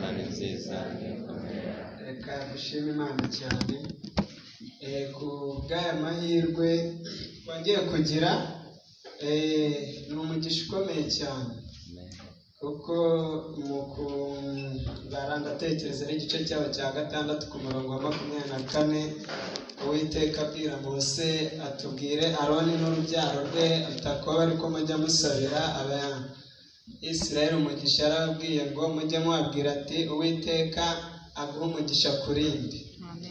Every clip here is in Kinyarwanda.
Imana ni nziza. Reka dushime Imana cyane ku bw'aya mahirwe twongeye kugira. Ni umugisha ukomeye cyane, kuko mu kubara ndatekereza ari igice cyabo cya 6 ku murongo wa 24, Uwiteka abwira Mose atubwire Aroni n'urubyaro rwe atakoba ariko mujya musabira Isirayeli umugisha. Yarababwiye ngo mujye mubabwira ati Uwiteka aguha umugisha kurindi.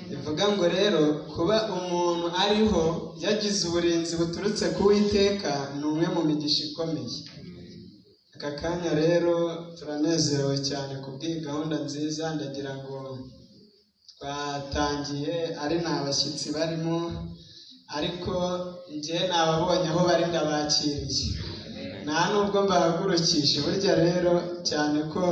Bivuga ngo rero kuba umuntu ariho yagize uburinzi buturutse ku Uwiteka ni umwe mu migisha ikomeye. Aka kanya rero turanezerewe cyane kubw'iyi gahunda nziza. Ndagira ngo twatangiye ari n'abashyitsi barimo, ariko njye nababonye aho bari ndabakiriye, nta nubwo mbahagurukishe. Burya rero cyane ko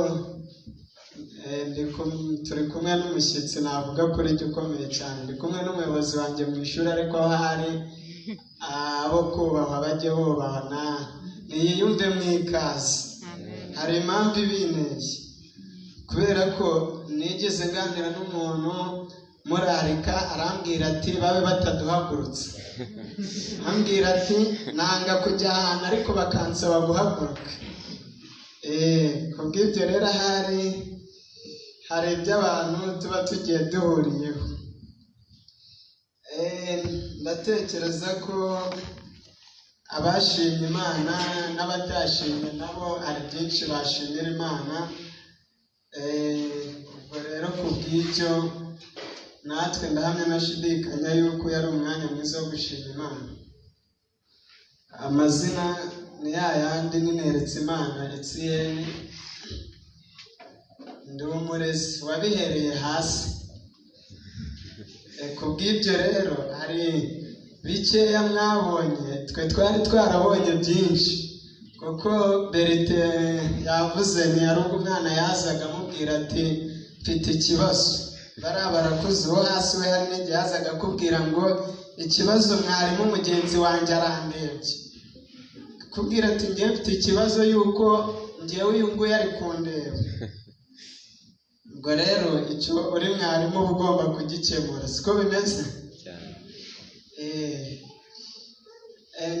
turi kumwe n'umushyitsi, navuga kuri njye ukomeye cyane. Ndi kumwe n'umuyobozi wanjye mu ishuri, ariko aho hari abo kubahwa bajye bubahana, niyiyumve mu ikaze. Hari impamvu ibinteye, kubera ko nigeze nganira n'umuntu murarika, arambwira ati babe bataduhagurutse. Ambwira ati nanga kujya ahantu ariko bakansaba guhaguruka. Kubw'ibyo rero hari iby'abantu tuba tugiye duhuriyeho. Ndatekereza ko abashimye Imana n'abatashimye nabo hari byinshi bashimira Imana. Ubwo rero kubw'ibyo natwe ndahamya nashidikanya yuko yari umwanya mwiza wo gushima Imana. Amazina ni yayandi, Nineretse Imana Etienne, ndi umurezi wabihereye hasi. Kubw'ibyo rero hari bikeya mwabonye, twe twari twarabonye byinshi, kuko Berite yavuze ntiyari ubwo umwana yazaga amubwira ati mfite ikibazo. Barakuze uwo hasi we hari n'igihe yazaga akubwira ngo ikibazo mwarimu mugenzi wanjye arandebye, kubwira ati ngiye mfite ikibazo yuko ngewe uyu nguyu ari kundeba. Ubwo rero icyo uri mwarimu uba ugomba kugikemura, siko bimeze?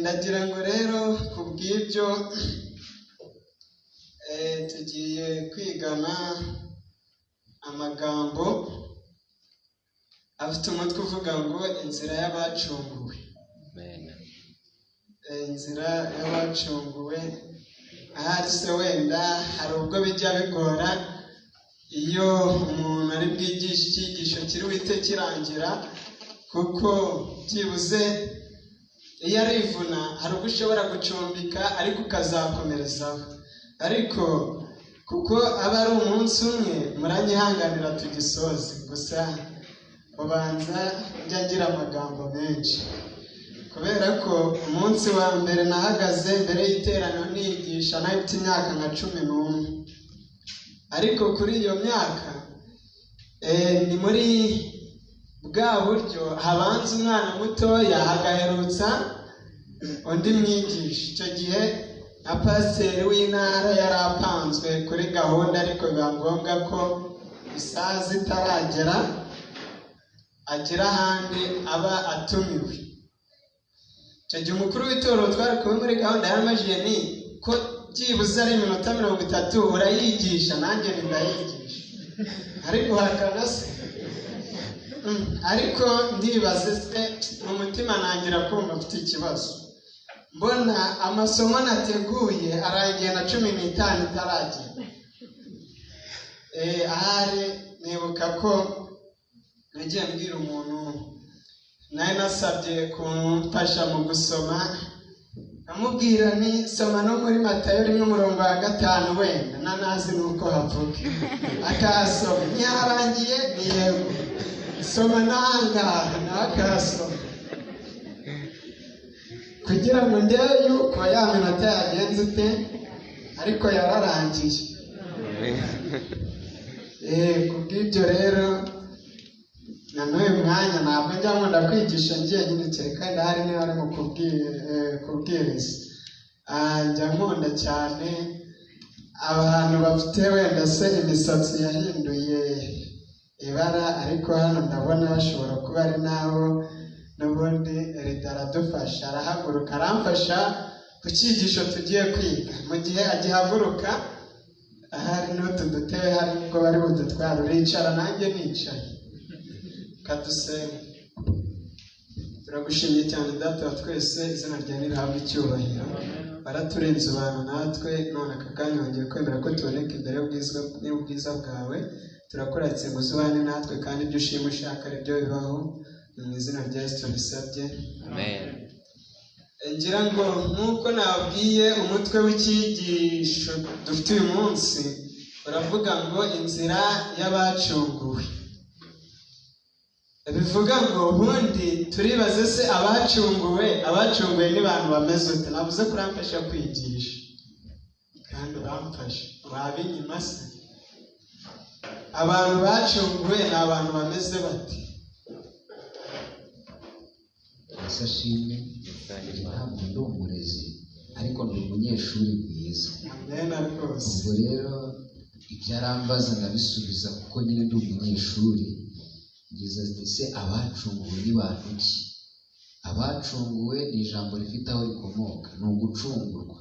Ndagira ngo rero kubw'ibyo tugiye kwigana amagambo afite umutwe uvuga ngo inzira y'abacunguwe. Inzira y'abacunguwe. Ahari se wenda hari ubwo bijya bigora iyo umuntu ari bwigisha icyigisho kiri buhite kirangira, kuko byibuze iyo arivuna hari ubwo ushobora gucumbika ariko ukazakomerezaho. Ariko kuko aba ari umunsi umwe, muranyihanganira tugisoze. Gusa ubanza njya ngira amagambo menshi, kubera ko umunsi wa mbere nahagaze mbere y'iteraniro nigisha nafite imyaka nka 11. Ariko kuri iyo myaka ni muri bwa buryo habanza umwana mutoya hagaherutsa undi mwigisha. Icyo gihe na pasiteri w'intara yari apanzwe kuri gahunda, ariko biba ngombwa ko isaha zitaragera agira ahandi aba atumiwe. Icyo gihe umukuru w'itorero twari kumwe muri gahunda yaramajije ni ko byibuze ari iminota 30 urayigisha, nanjye ndayigisha. Ariko guhakana se? Ariko ndibaze se mu mutima nangira kumva mfite ikibazo. Mbona amasomo nateguye arangiye na 15 itaragera. Ahari nibuka ko nagiye mbwira umuntu nari nasabye kumfasha mu gusoma, amubwira ni soma no muri Matayo 1:5 wenda nanazi nuko havuga. Akasoma nyarangiye ni yego, soma nangaha nakasoma, kugira ngo ndebe yuko ya minota yagenze ute, ariko yararangiye. Kubw'ibyo rero na n'uyu mwanya ntabwo njya nkunda kwigisha ngiye nyine, kandi hari niba ari mu kubwiriza. Njya nkunda cyane abantu bafite wenda se imisatsi yahinduye ibara, ariko hano ndabona bashobora kuba ari naho n'ubundi Rida aradufasha, arahaguruka aramfasha ku cyigisho tugiye kwiga. Mu gihe agihaguruka ahari n'utu dutebe hari ubwo bari budutwara, uricara nanjye nicaye. Kadusenge. Turagushimye cyane Data wa twese, izina ryawe nirihabwe icyubahiro. Baraturenze abantu natwe, none aka kanya wongeye kwemera ko tuboneka imbere y'ubwiza bwawe. Turakuratse ngo uzubane natwe, kandi ibyo ushima ushaka ari byo bibaho. Mu izina rya Yesu tubisabye, amen. Ngira ngo nk'uko nabwiye, umutwe w'icyigisho dufite uyu munsi uravuga ngo inzira y'abacunguwe. Bivuga ngo ubundi turibaze se abacunguwe ni bantu bameze ute? Navuze ko uramfasha kwigisha kandi uramfasha, wabinyima se? Abantu bacunguwe ni abantu bameze bate? Ashimwe, ntabwo ndi umurezi ariko ndi umunyeshuri mwiza. Ubwo rero ibyo arambaza ndabisubiza kuko nyine ndi umunyeshuri. Ngize ati abacunguwe ni bantu ki? Abacunguwe ni ijambo rifite aho rikomoka, ni ugucungurwa.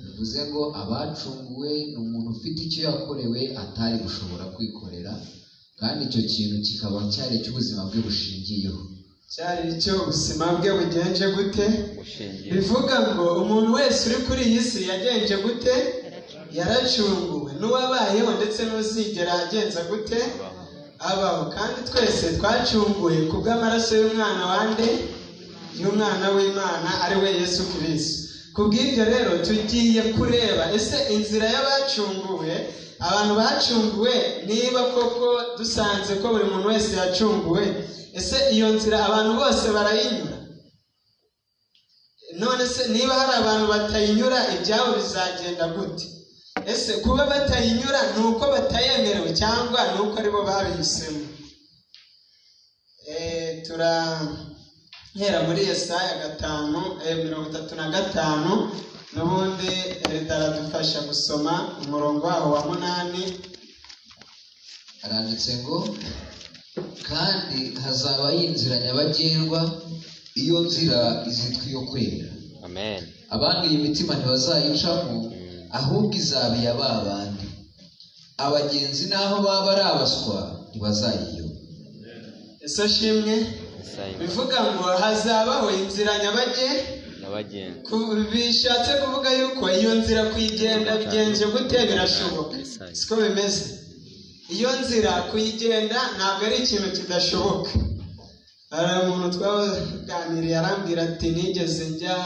Bivuze ngo abacunguwe ni umuntu ufite icyo yakorewe atari gushobora kwikorera, kandi icyo kintu kikaba cyari icy'ubuzima bwe bushingiyeho. Cyari icyo ubuzima bwe bugenje gute? Bivuga ngo umuntu wese uri kuri iyi si yagenje gute? Yaracunguwe. N'uwabayeho ndetse n'uzigera agenza gute? Abaho. Kandi twese twacunguwe kubw'amaraso y'umwana wande? Y'umwana w'Imana ari we Yesu Kristo. Kubw'ibyo rero tugiye kureba ese inzira y'abacunguwe, abantu bacunguwe, niba koko dusanze ko buri muntu wese yacunguwe, ese iyo nzira abantu bose barayinyura? None se niba hari abantu batayinyura, ibyabo bizagenda gute? Ese kuba batayinyura ni uko batayemerewe cyangwa ni uko aribo babihisemo? Turahera muri Yesaya 5:35, n'ubundi Rida aradufasha gusoma umurongo waho wa 8. Aranditse ngo, kandi hazabaho inzira nyabagendwa, iyo nzira izitwa iyo kwera. Amen. Abanduye imitima ntibazayicamo, ahubwo izaba iya ba bandi. Abagenzi naho baba ari abaswa ntibazayiyoba. Ese ashimwe. Bivuga ngo hazabaho inzira nyabagendwa. Bishatse kuvuga yuko iyo nzira kuyigenda bigenje gute? Birashoboka. Siko bimeze? Iyo nzira kuyigenda ntabwo ari ikintu kidashoboka. Hari umuntu twaganiriye arambwira ati nigeze njya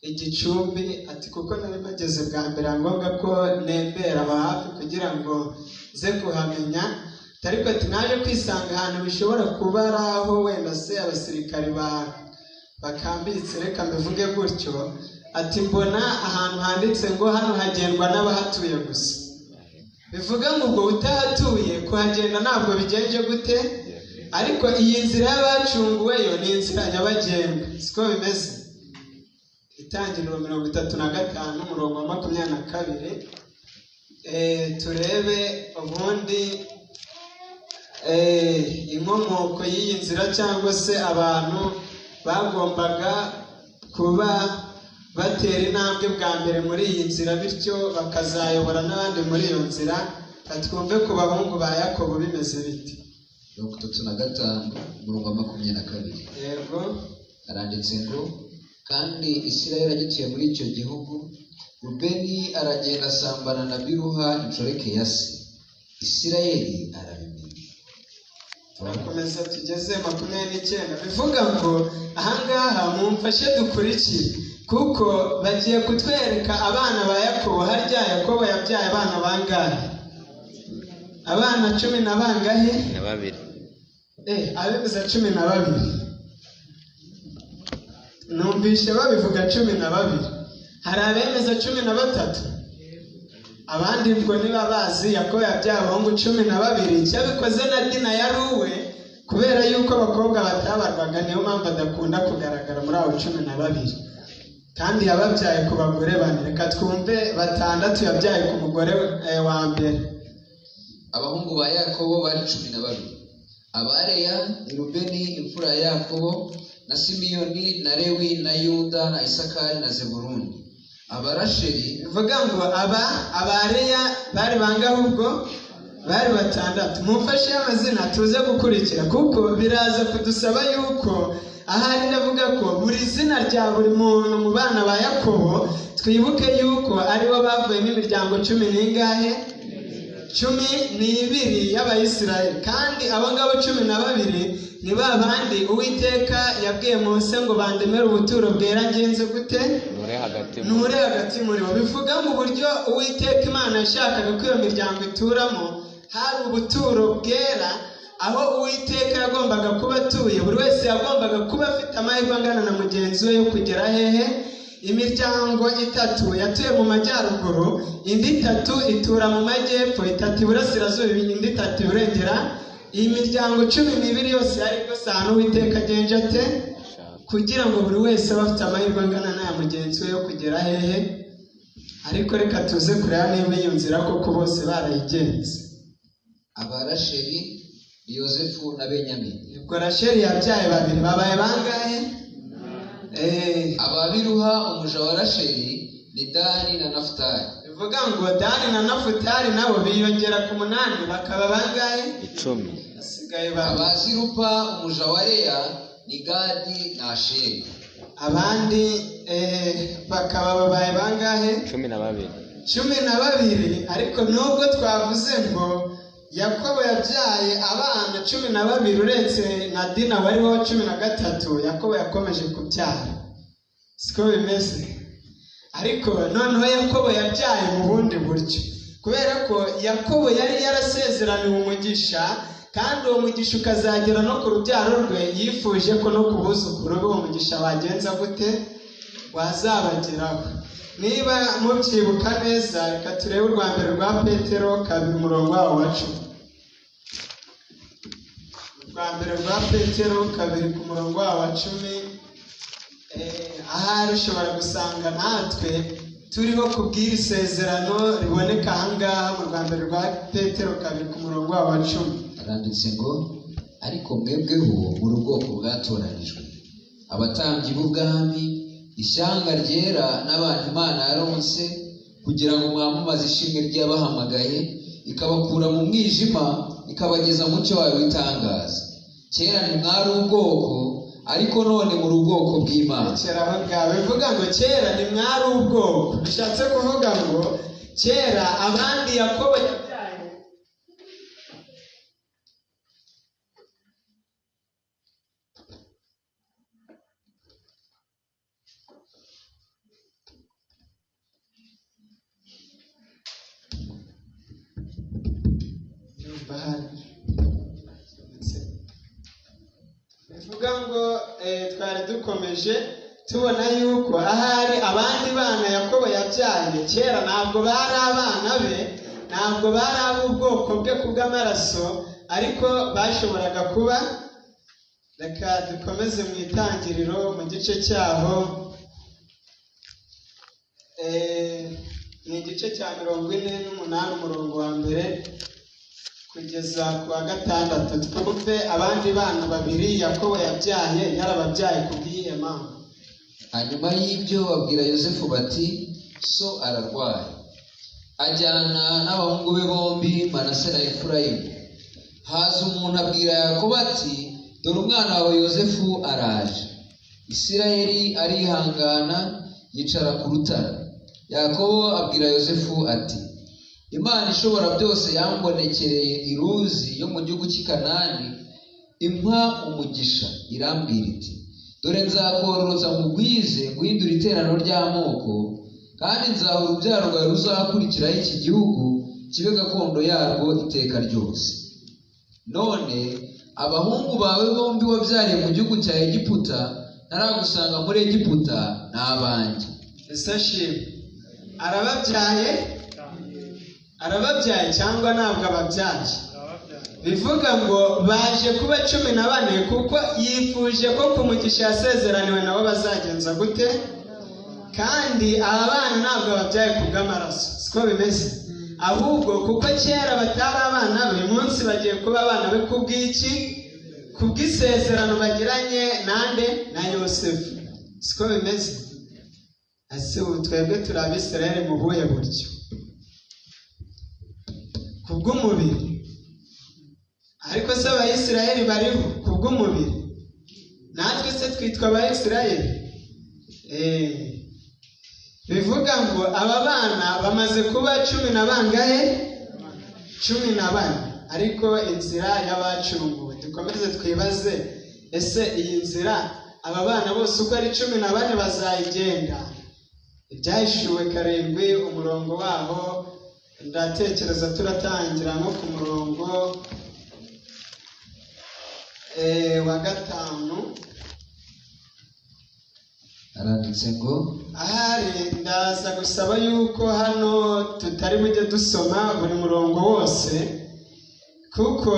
Igicumbi, ati kuko nari mageze bwa mbere ngombwa ko nembera aba hafi kugira ngo ze kuhamenya, ariko ati naje kwisanga ahantu bishobora kuba ari aho wenda se abasirikari bakambitse, reka mbivuge gutyo. Ati mbona ahantu handitse ngo hano hagendwa n'abahatuye gusa. Bivuga ngo ubwo utahatuye kuhagenda ntabwo bigenje gute? Ariko iyi nzira y'abacunguweyo ni inzira nyabagendwa. Siko bimeze? Itangiriro 35 umurongo wa 22. Turebe ubundi inkomoko y'iyi nzira, cyangwa se abantu bagombaga kuba batera intambwe bwa mbere muri iyi nzira, bityo bakazayobora n'abandi muri iyo nzira. Twumve ku bahungu ba Yakobo bimeze biti. 35 umurongo wa 22. Yego. Aranditse ngo, kandi Isirayeli agituye muri icyo gihugu, Rubeni aragenda asambana na Biruha inshoreke ya se. Isirayeli arabimenya. Turakomeza tugeze 29. Bivuga ngo ahangaha mumfashe dukurikire, kuko bagiye kutwereka abana ba Yakobo. Harya Yakobo yabyaye abana bangahe? Abana 10 na bangahe? Na babiri. Abivuze 12. Numvishe babivuga 12. Hari abemeza 13. Abandi ngo niba bazi Yakobo yabyaye abahungu 12. Cyabikoze na Dina yaruwe, kubera yuko abakobwa batabarwaga, niyo mpamvu adakunda kugaragara muri abo 12. kandi yababyaye ku bagore bane. Reka twumve batandatu yabyaye ku mugore wa mbere. Abahungu ba Yakobo bari 12. Abareya ni Rubeni imfura ya Yakobo, na Simiyoni na Lewi na Yuda na Isakari na Zebuluni. Abarasheri bivuga ngo abareya bari bangahe ubwo? Bari batandatu. Mumfashe amazina tuze gukurikira kuko biraza kudusaba yuko ahari ndavuga ko buri zina rya buri muntu mu bana ba Yakobo twibuke yuko aribo bavuye n'imiryango 10 n'ingahe? 12 y'Abayisiraheli. Kandi abo ngabo 12 ni babandi Uwiteka yabwiye Mose ngo bandemere ubuturo bwera ngenze gute? Nure hagati muri bo. Bivuga mu buryo Uwiteka Imana yashakaga ko iyo miryango ituramo hari ubuturo bwera, aho Uwiteka yagombaga kuba atuye. Buri wese yagombaga kuba afite amahirwe angana na mugenzi we yo kugera hehe? Imiryango 3 yatuye mu majyaruguru, indi 3 itura mu majyepfo, 3 iburasirazuba, indi 3 iburengera. Iyi miryango 12 yose yari gusana Uwiteka agenje ate kugira ngo buri wese bafite amahirwe angana na mugenzi we yo kugera hehe. Ariko reka tuze kureba niba iyo nzira koko bose barayigenze. Abarasheri Yosefu na Benyamini. Ubwo Rasheli yabyaye 2, babaye bangahe? Ababiruha umuja wa Rasheli ni Dani na Nafutali. Bivuga ngo Dani na Nafutali nabo biyongera ku 8 bakaba bangahe? 10. Asigaye Abazirupa umuja wa Leya ni Gadi na Asheri. Abandi bakaba babaye bangahe? 12. Ariko nubwo twavuze ngo Yakobo yabyaye abana 12 uretse na Dina wari wa 13, Yakobo yakomeje kubyara. Siko bimeze. Ariko noneho Yakobo yabyaye mu bundi buryo, kubera ko Yakobo yari yarasezeraniwe umugisha, kandi uwo mugisha ukazagera no ku rubyaro rwe. Yifuje ko no kubuzukuru be umugisha wagenza gute? Wazabageraho. Niba mubyibuka neza, reka turebe urwa mbere rwa Petero 2:10. Urwa mbere rwa Petero 2:10. Ahari ushobora gusanga natwe turiho kubwira isezerano riboneka ahangaha mu rwa mbere rwa Petero 2:10. Aranditse ngo ariko mwebweho muri ubwoko bwatoranijwe, abatambyi b'ubwami, ishyanga ryera n'abantu Imana yaronse, kugira ngo mwamamaze ishimwe ry'abahamagaye, ikabakura mu mwijima ikabageza mu cyo wayo w'itangaza. Kera ntimwari ubwoko, ariko none muri ubwoko bw'Imana. Bivuga ngo kera ntimwari ubwoko, bishatse kuvuga ngo kera abandi Yakobo yabyaye bivuga ngo twari dukomeje tubona yuko ahari abandi bana Yakobo yabyaye kera ntabwo bari abana be, ntabwo bari ab'ubwoko bwe kubw'amaraso, ariko bashoboraga kuba. Reka dukomeze mu itangiriro mu gice cyaho, ni igice cya 48 umurongo wa mbere kugeza ku wa 6. Twumve abandi bana 2 Yakobo yabyaye, yarababyaye kubw'iyihe mpamvu. Hanyuma y'ibyo babwira Yosefu bati so ararwaye. Ajyana n'abahungu be bombi Manase na Efurayimu. Haza umuntu abwira Yakobo ati dore umwana wawe Yosefu araje. Isirayeli arihangana yicara ku rutare. Yakobo abwira Yosefu ati Imana ishobora byose yambonekereye iruzi yo mu gihugu cy'i Kanani, impa umugisha, irambwira iti dore nzakororoza mugwize guhindura iteraniro ry'amoko, kandi nzaha urubyaro rwawe ruzakurikiraho iki gihugu kibe gakondo yarwo iteka ryose. None abahungu bawe bombi wabyariye mu gihugu cya Egiputa ntaragusanga muri Egiputa ni abanjye. Arababyaye cyangwa ntabwo ababyaye? Bivuga ngo baje kuba 14 kuko yifuje ko ku mugisha yasezeraniwe nabo bazagenza gute? kandi aba bana ntabwo babyaye ku bw'amaraso, siko bimeze, ahubwo kuko kera batari abana be, uyu munsi bagiye kuba abana be kubw'iki? Kubw'isezerano bagiranye nande? Na Yosefu, siko bimeze. Ese ubu twebwe turi Abisirayeli mu buhe buryo? Kubw'umubiri. Ariko se Abayisirayeli bariho kubw'umubiri? Natwe se twitwa Abayisirayeli? Bivuga ngo aba bana bamaze kuba 10 na bangahe? 14. Ariko inzira y'abacunguwe, dukomeze twibaze, ese iyi nzira aba bana bose uko ari 14 bazayigenda? Ibyahishuwe 7 umurongo waho ndatekereza turatangira nko ku murongo wa 5. Aranditse ngo ahari ndaza gusaba yuko hano tutari bujye dusoma buri murongo wose, kuko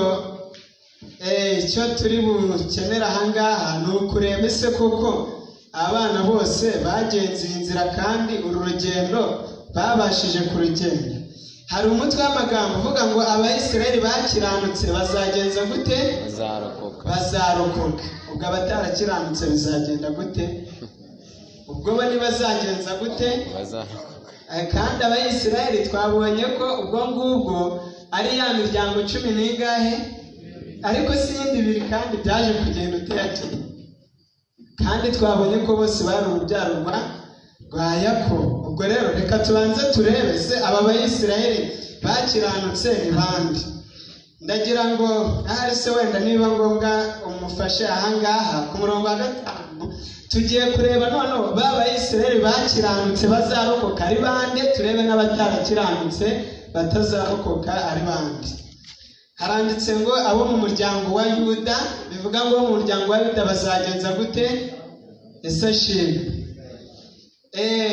icyo turi bukenera ahangaha ni ukureba ese koko abana bose bagenze inzira kandi uru rugendo babashije kurugenda. Hari umutwe w'amagambo uvuga ngo Abayisirayeli bakiranutse bazagenza gute? Bazarokoka. Ubwo abatarakiranutse bizagenda gute? Ubwo bo ntibazagenza gute? Kandi Abayisirayeli twabonye ko ubwo ngubwo ari ya miryango 10 n'ingahe? Ariko si yindi ibiri kandi byaje kugenda uteragiye. Kandi twabonye ko bose bari urubyaro rwa Yakobo. Ubwo rero reka tubanze turebe se aba Bayisirayeli bakiranutse ni bande. Ndagira ngo ahari se wenda niba ngombwa umufashe ahangaha ku murongo wa 5 tugiye kureba noneho ba Bayisirayeli bakiranutse bazarokoka ari bande, turebe n'abatarakiranutse batazarokoka ari bande. Haranditse ngo abo mu muryango wa Yuda, bivuga ngo mu muryango wa Yuda bazagenza gute? Ese shimwe.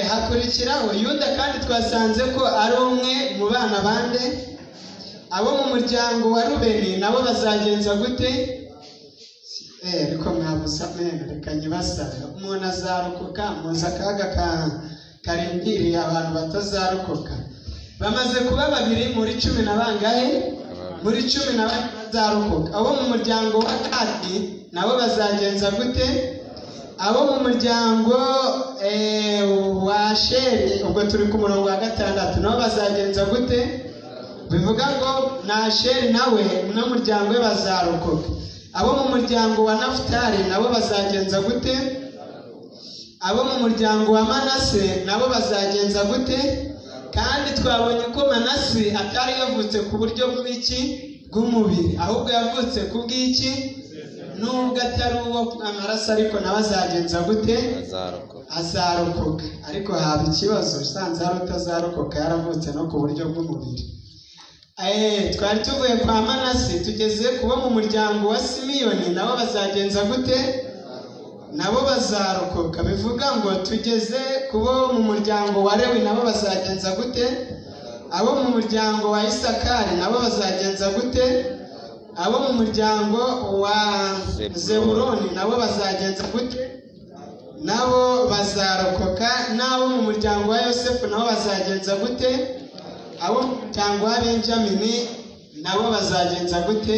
Hakurikiraho Yuda kandi twasanze ko ari umwe mu bana bande? Abo mu muryango wa Rubeni nabo bazagenza gute? Ariko mwabusa reka nyibasaba, umuntu azarokoka muza akaga karindiriye abantu batazarokoka. Bamaze kuba 2 muri 10 na bangahe? Muri 10 na bazarokoka. Abo mu muryango wa Gadi nabo bazagenza gute? Abo mu muryango wa Asheri, ubwo turi ku murongo wa 6, nabo bazagenza gute? Bivuga ngo na Asheri nawe n'umuryango we bazarokoka. Abo mu muryango wa Nafutali nabo bazagenza gute? Abo mu muryango wa Manase nabo bazagenza gute? Kandi twabonye ko Manase atari yavutse ku buryo bw'iki? Bw'umubiri, ahubwo yavutse ku bw'iki? Nubwo atari uwo amaraso, ariko nawe azagenza gute? Azarokoka. Ariko haba ikibazo, usanze hari utazarokoka yaravutse no ku buryo bw'umubiri. Twari tuvuye kwa Manase tugeze kuba mu muryango wa Simiyoni, nabo bazagenza gute? Nabo bazarokoka. Bivuga ngo tugeze kuba mu muryango wa Lewi, nabo bazagenza gute? Abo mu muryango wa Isakari nabo bazagenza gute? Abo mu muryango wa Zebuloni nabo bazagenza gute? Nabo bazarokoka. N'abo mu muryango wa Yosefu nabo bazagenza gute? Abo mu muryango wa Benjamini nabo bazagenza gute?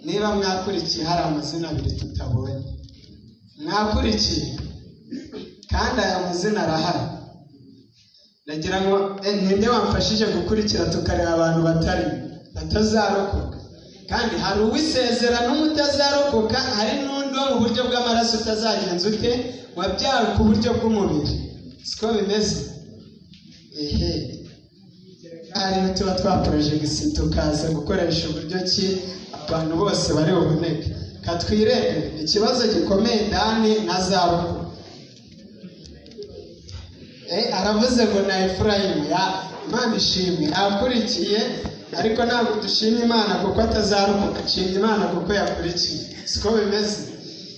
Niba mwakurikiye hari amazina 2 tutabonye. Mwakurikiye kandi aya mazina arahari. Nagira ngo ninde wamfashije gukurikira tukareba abantu batazarokoka. Kandi hari uwisezerano n'umutazarokoka, hari n'undi wo mu buryo bw'amaraso utazagenza ute? Wabyawe ku buryo bw'umubiri. Siko bimeze? Hari tuba twaporojegisi tukaza gukoresha uburyo ki abantu bose bari buboneke. Katwirebe ikibazo gikomeye Dani ntazarokoka. Aravuze ngo na Efurayimu, Imana ishimwe, akurikiye, ariko ntabwo dushimye Imana kuko atazarokoka, nshimye Imana kuko yakurikiye. Siko bimeze?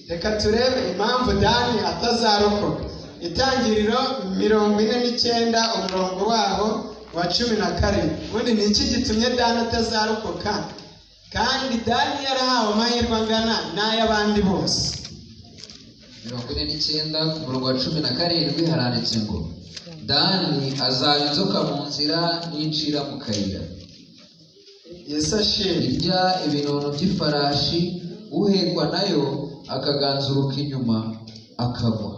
Reka turebe impamvu Dani atazarokoka. Itangiriro 49 umurongo waho wa 17. Ubundi ni iki gitumye Dani atazarokoka? Kandi Dani yarahawe amahirwe angana n'ay'abandi bose. 49 ku murongo wa 17 haranditse ngo Dani azaba inzoka mu nzira n'incira mu kayira. Yesu ashimwe. Irya ibinono by'ifarashi, uhekwa nayo akaganzuruka inyuma akagwa.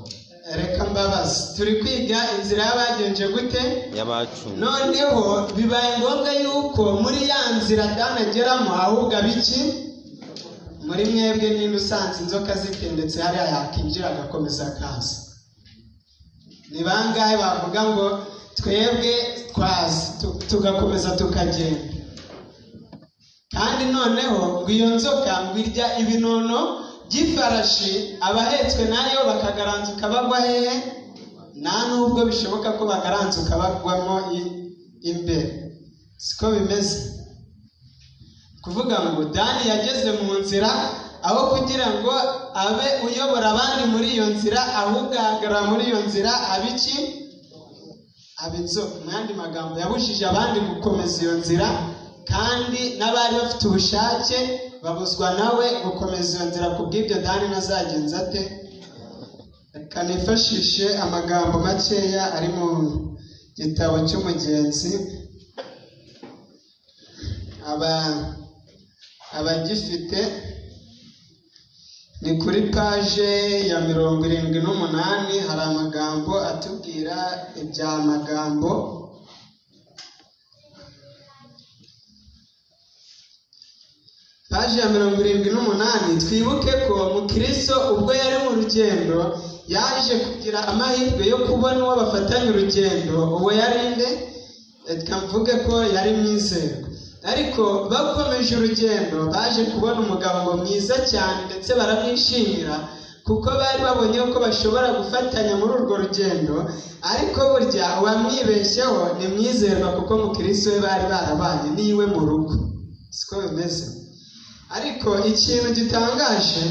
Reka mbabazi, turi kwiga inzira y'abagenje gute? Y'abacu. Noneho bibaye ngombwa yuko muri ya nzira Dani ageramo ahubwo abiki? Muri mwebwe ninde usanze inzoka zitendetse hariya yakinjira agakomeza akaza? Ni bangahe bavuga ngo twebwe twazi tugakomeza tukagenda? Kandi noneho ngo iyo nzoka ngo irya ibinono by'ifarashi, abahetswe nayo bakagaranzuka bagwa hehe? Nta nubwo bishoboka ko bagaranzuka bagwamo imbere. Siko bimeze. Kuvuga ngo Dani yageze mu nzira, aho kugira ngo abe uyobora abandi muri iyo nzira, ahubwo ahagarara muri iyo nzira abiki? Abinzoka. Mu yandi magambo, yabujije abandi gukomeza iyo nzira, kandi n'abari bafite ubushake babuzwa nawe gukomeza iyo nzira. Kubw'ibyo Dani nazagenza ate? Reka nifashishe amagambo makeya ari mu gitabo cy'umugenzi. Abagifite ni kuri paje ya 78 hari amagambo atubwira ibya magambo. Paje ya 78, twibuke ko Mukristo ubwo yari mu rugendo yaje kugira amahirwe yo kubona uwo bafatanya urugendo. Uwo yari nde? Twavuge ko yari mwizerwa. Ariko bakomeje urugendo baje kubona umugabo mwiza cyane, ndetse baramwishimira kuko bari babonye ko bashobora gufatanya muri urwo rugendo. Ariko burya uwamwibeshyeho ni mwizerwa, kuko Mukristo we bari barabanye niwe mu rugo. Siko bimeze. Ariko ikintu gitangaje,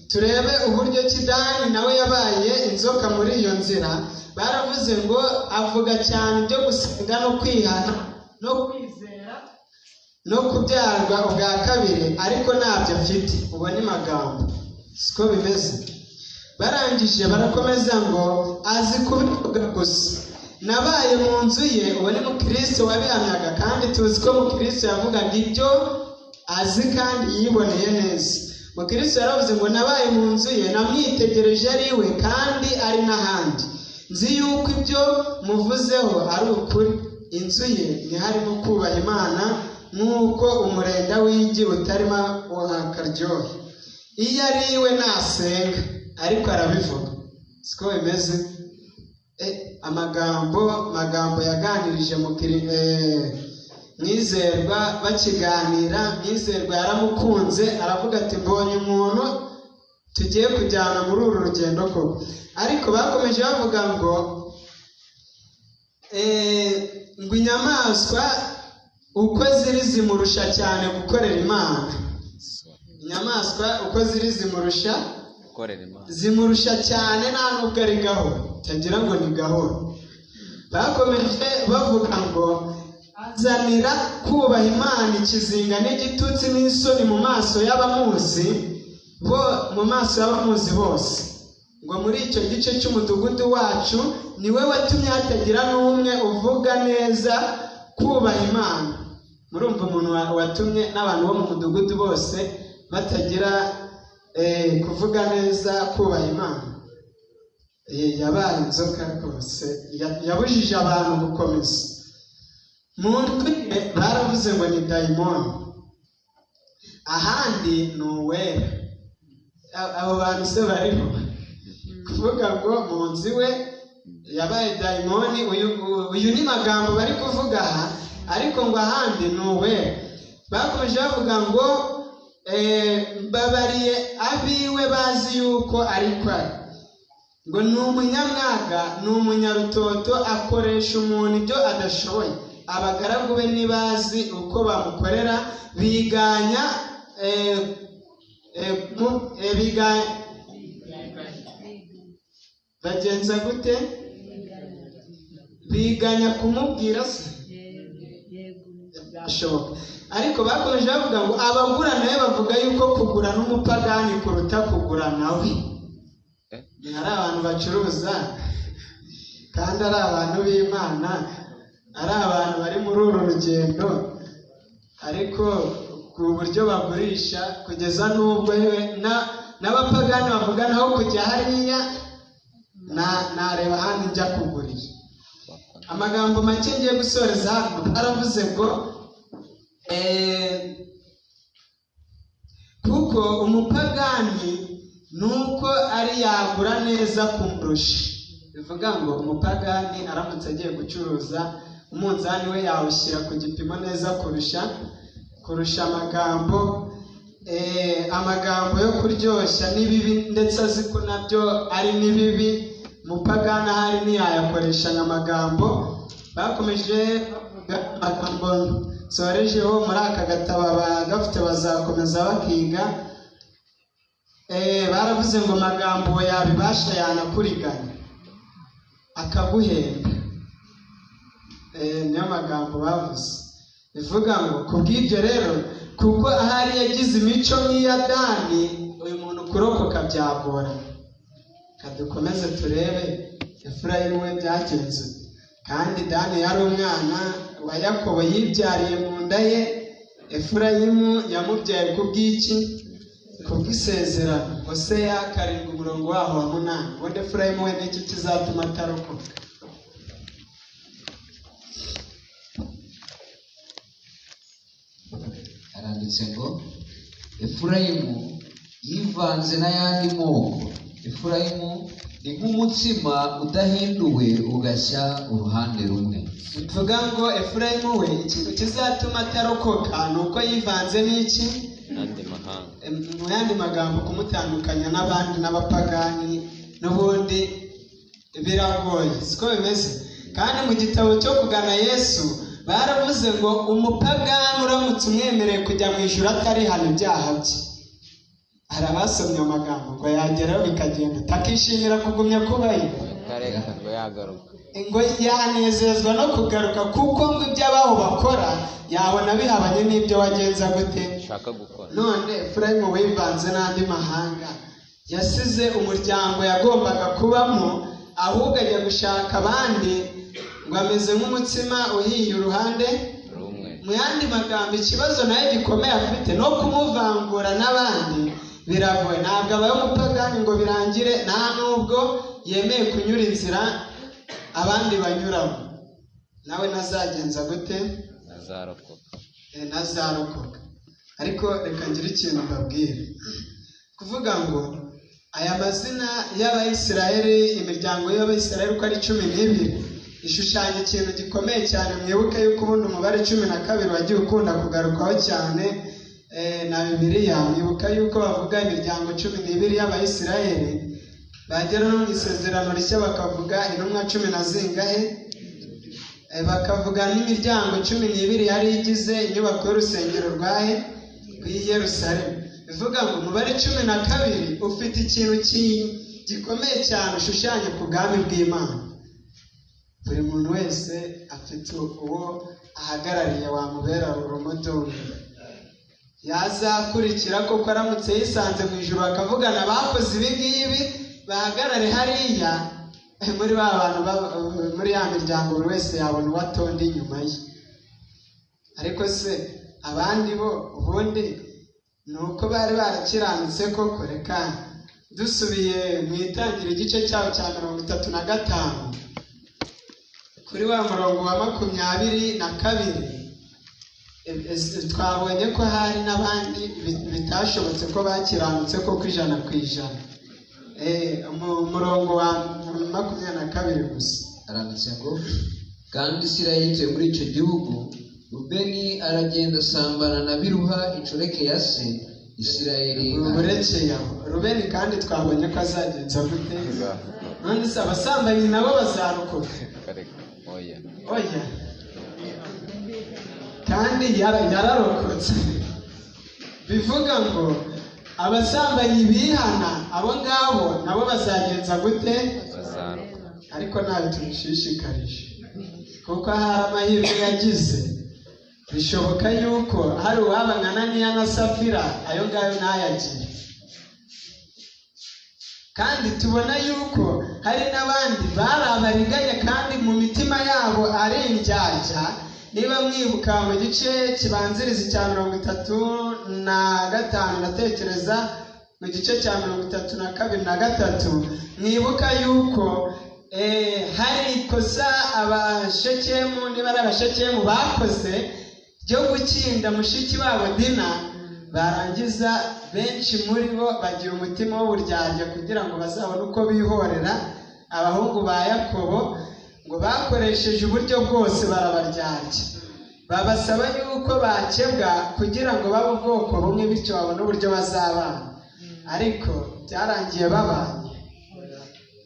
turebe uburyo Dani nawe yabaye inzoka muri iyo nzira. Baravuze ngo avuga cyane ibyo gusenga no kwihana no kwizera no kubyarwa ubwa kabiri, ariko ntabyo afite. Ubu ni magambo. Siko bimeze. Barangije barakomeza ngo azi kubivuga gusa. Nabaye mu nzu ye. Ubu ni Mukristo wabihamyaga, kandi tuzi ko Mukristo yavugaga ibyo azi kandi yiboneye neza. Mukristo yaravuze ngo nabaye mu nzu ye, namwitegereje ari we kandi ari n'ahandi. Nzi yuko ibyo muvuzeho ari ukuri. Inzu ye ntiharimo kubaha Imana, nk'uko umurenda w'igi utarimo akaryohe. Iyo ari iwe nasenga, ariko arabivuga. Siko bimeze. Amagambo yaganirije mwizerwa bakiganira. Mwizerwa yaramukunze, aravuga ati mbonye umuntu tugiye kujyana muri uru rugendo koko. Ariko bakomeje bavuga ngo inyamaswa uko ziri zimurusha cyane gukorera Imana. Inyamaswa uko ziri zimurusha cyane, nta nubwo ari gahoro. Tagira ngo ni gahoro. Bakomeje bavuga ngo azanira kubaha Imana ikizinga n'igitutsi n'isoni mu maso y'abamuzi bose. Ngo muri icyo gice cy'umudugudu wacu niwe watumye hatagira n'umwe uvuga neza kubaha Imana. Murumva umuntu watumye n'abantu bo mu mudugudu bose batagira kuvuga neza kubaha Imana. Yabaye inzoka rwose, yabujije abantu gukomeza. Mu ndwi baravuze ngo ni dayimoni, ahandi ni uwera. Abo bantu se bariho? Kuvuga ngo mu nzu we yabaye dayimoni. Uyu ni magambo bari kuvuga aha, ariko ngo ahandi ni uwera. Bakomeje bavuga ngo mbabariye abiwe bazi yuko ari kwari. Ngo ni umunyamwaga, ni umunyarutoto, akoresha umuntu ibyo adashoboye. Abagaragu be ntibazi uko bamukorera, biganya bagenza gute? Biganya kumubwira se? Byashoboka. Ariko bakomeje bavuga ngo abagura nawe bavuga yuko kugura n'umupagani kuruta kugura nawe. hari abantu bacuruza kandi ari abantu b'Imana, ari abantu bari muri uru rugendo, ariko ku buryo bagurisha kugeza n'ubwo n'abapagani bavuga naho kujya hariya nareba hano njya kugurira. Amagambo make ngiye gusoreza hano, aravuze ngo kuko umupagani nuko ari yagura neza kumurusha. Bivuga ngo umupagani aramutse agiye gucuruza, umunzani we yawushyira ku gipimo neza kurusha amagambo yo kuryoshya n'ibibi, ndetse azi ko nabyo ari n'ibibi. Umupagani ahari ntiyayakoresha nk'amagambo. Bakomeje amagambo sorejeho muri aka gatabo abagafite bazakomeza bakiga. Baravuze ngo amagambo yabibasha yanakuriganya akaguhenda. Niyo magambo bavuze. Bivuga ngo kubw'ibyo rero, kuko ahari yagize imico nk'iya Dani, uyu muntu kurokoka byagora. Kadukomeze turebe Efurayimu we byagenze. Kandi Dani yari umwana wa Yakobo yibyariye mu nda ye. Efurayimu yamubyaye kubw'iki? Kubw'isezerano. Hoseya 7:8. Ubundi Efurayimu we n'iki kizatuma atarokoka? Aranditse ngo Efurayimu yivanze n'ayandi moko. Efurayimu ni nk'umutsima udahinduwe ugashya uruhande rumwe. Bivuga ngo Efurayimu we ikintu kizatuma atarokoka ni uko yivanze n'iki? Mu yandi magambo kumutandukanya n'abandi n'abapagani n'ubundi biragoye, siko bimeze. Kandi mu gitabo cyo kugana Yesu baravuze ngo umupagani uramutse umwemereye kujya mu ijuru atarihana ibyaha bye, hari abasomye amagambo ngo yageraho bikagenda takishimira kugumya kubayo, ngo yanezezwa no kugaruka, kuko ngo ibyo abaho bakora yabona bihabanye n'ibyo wagenza gute. None Efurayimu wivanze n'andi mahanga, yasize umuryango yagombaga kubamo, ahubwo ajya gushaka abandi, ngo ameze nk'umutsima uhiye uruhande rumwe. Mu yandi magambo ikibazo nayo gikomeye afite no kumuvangura n'abandi biragoye. Ntabwo abaye umupagani ngo birangire, nta nubwo yemeye kunyura inzira abandi banyuramo. Nawe nazagenza gute? Nazarokoka. Ariko reka ngire ikintu mbabwira. Kuvuga ngo aya mazina y'Abayisiraheli, imiryango y'Abayisiraheli uko ari 12, ishushanya ikintu gikomeye cyane. Mwibuke yuko ubundi umubare 12 wagiye ukunda kugarukaho cyane na Bibiliya. Mwibuka yuko bavuga imiryango 12 y'Abayisiraheli, bagera no mu isezerano rishya bakavuga intumwa 10 na zingahe, bakavuga n'imiryango 12 yari igize inyubako y'urusengero rwahe rw'i Yerusalemu. Bivuga ngo umubare 12 ufite ikintu gikomeye cyane ushushanya ku bwami bw'Imana. Buri muntu wese afite uwo ahagarariye wamubera urumodo we. Yazakurikira koko aramutse yisanze mu ijuru akavugana abakoze ibi ngibi bahagarare hariya muri ba bantu muri ya miryango, buri wese yabona uwatonda inyuma ye. Ariko se abandi bo ubundi nuko bari barakiranutse koko? Reka dusubiye mu Itangira igice cyaho cya 35 kuri wa murongo wa 22, twabonye ko hari n'abandi bitashobotse ko bakiranutse ko 100%. Umurongo wa 22 gusa aranditse ngo kandi Isirayeli yituye muri icyo gihugu. Rubeni aragenda asambana na Biruha inshoreke ya se. Isirayeli uburekeye aho. Rubeni kandi twabonye ko azagenza gute? None se abasambanyi nabo bazarokoka? Oya. Kandi yararokotse. Bivuga ngo abasambanyi bihana, abo ngabo nabo bazagenza gute? Ariko ntabwo tubishishikarije, kuko hari amahirwe yagize. Bishoboka yuko hari uwaba nka Ananiya na Safira, ayo ngayo ntayagire. kandi tubona yuko hari n'abandi bari abariganya kandi mu mitima yabo ari indyarya. Niba mwibuka mu gice kibanziriza cya 35 natekereza mu gice cya 32 na 3, mwibuka yuko hari ikosa abashekemu, niba ari abashekemu bakoze ryo gukinda mushiki wabo Dina, barangiza benshi muri bo bagira umutima w'uburyarya kugira ngo bazabone uko bihorera abahungu ba Yakobo, ngo bakoresheje uburyo bwose barabaryarya, babasaba yuko bakebwa kugira ngo babe ubwoko bumwe bityo babone uburyo bazabana. Ariko byarangiye babanye,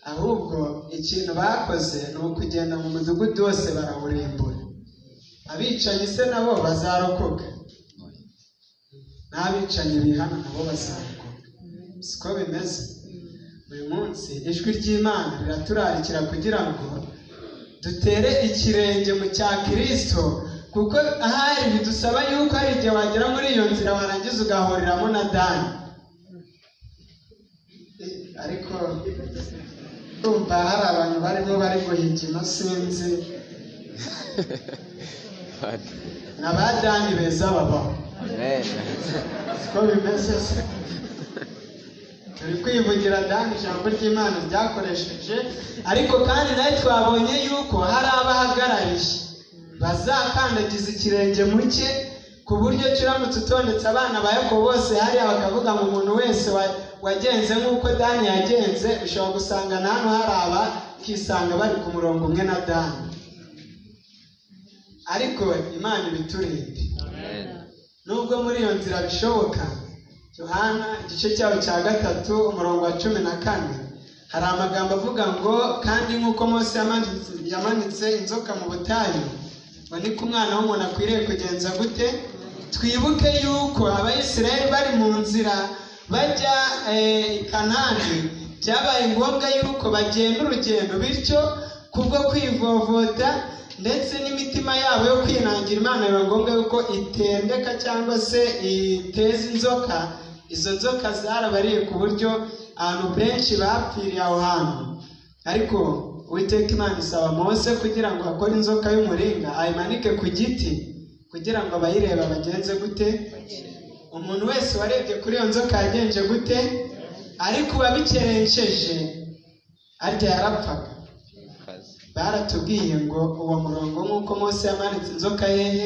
ahubwo ikintu bakoze ni ukugenda mu mudugudu wose barawurimbura. Abicanyi se nabo bazarokoka? N'abicanyi bihana nabo bazarokoka? Siko bimeze. Uyu munsi ijwi ry'Imana riraturarikira kugira ngo dutere ikirenge mu cya Kristo, kuko ahari bidusaba yuko hari igihe wagera muri iyo nzira warangiza ugahuriramo na Dani. Ariko urumva hari abantu barimo bari guhigima, sinzi n'abadani beza babaho. Siko bimeze se? Turi kwivugira Dani ijambo ry'Imana ryakoresheje, ariko kandi nawe twabonye yuko hari abahagarariye bazakandagiza ikirenge mu cye, ku buryo turamutse utondetse abana ba Yakobo bose hariya bakavuga ngo umuntu wese wagenze nk'uko Dani yagenze, ushobora gusanga na hano hari abakisanga bari ku murongo umwe na Dani. Ariko Imana ibiturinde. Nubwo muri iyo nzira bishoboka, Yohana igice cyaho cya 3 umurongo wa 14 hari amagambo avuga ngo, kandi nk'uko Mose yamanitse inzoka mu butayu, ngo niko umwana w'umuntu akwiriye kugenza gute. Twibuke yuko Abayisiraheli bari mu nzira bajya i Kanani, byabaye ngombwa yuko bagenda urugendo, bityo kubwo kwivovota ndetse n'imitima yabo yo kwinangira Imana biba ngombwa yuko itendeka cyangwa se iteza inzoka. Izo nzoka zarabariye ku buryo abantu benshi bapfiriye aho hantu. Ariko Uwiteka Imana isaba Mose kugira ngo akore inzoka y'umuringa ayimanike ku giti kugira ngo abayireba bagenze gute. Umuntu wese warebye kuri iyo nzoka yagenje gute, ariko wabikerenceje arya yarapfaga. Baratubwiye ngo uwo murongo nk'uko Mose yamanitse inzoka hehe,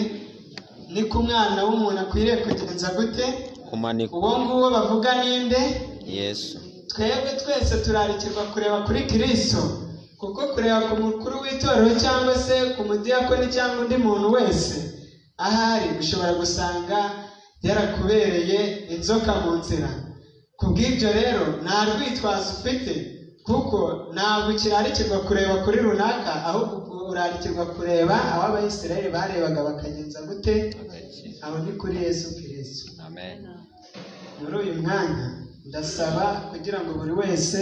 niko umwana w'umuntu akwiriye kugenza gute, kumanika. Uwo nguwo bavuga ninde? Yesu. Twebwe twese turarikirwa kureba kuri Kristo, kuko kureba ku mukuru w'itorero cyangwa se ku mudiyakoni cyangwa undi muntu wese ahari ushobora gusanga yarakubereye inzoka mu nzira. Kubw'ibyo rero nta rwitwazo ufite, kuko ntabwo ukirarikirwa kureba kuri runaka, ahubwo urarikirwa kureba aho Abayisiraheli barebaga bakagenza gute. Aho ni kuri Yesu Kristo. Amen. Muri uyu mwanya ndasaba kugira ngo buri wese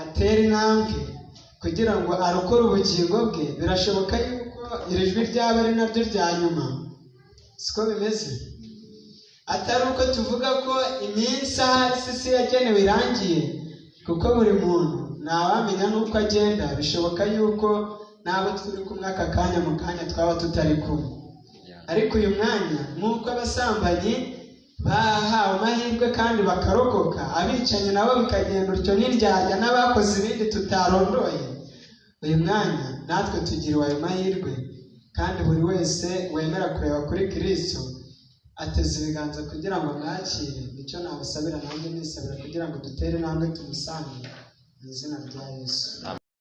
atere intambwe kugira ngo arokore ubugingo bwe. Birashoboka yuko iri jwi ryaba ari naryo rya nyuma, siko bimeze? Atari uko tuvuga ko iminsi ahari isi yagenewe irangiye, kuko buri muntu ntawamenya n'uko agenda. Bishoboka yuko nabo turi kumwe aka kanya mu kanya twaba tutari kumwe. Ariko uyu mwanya nk'uko abasambanyi bahawe amahirwe kandi bakarokoka, abicanyi nabo bikagenda utyo n'indyarya n'abakoze ibindi tutarondoye, uyu mwanya natwe tugiriwe ayo mahirwe. Kandi buri wese wemera kureba kuri Kristo ateze ibiganza kugira ngo amwakire. Nicyo nabasabira, nanjye nisabira kugira ngo dutere intambwe tumusange mu izina rya Yesu.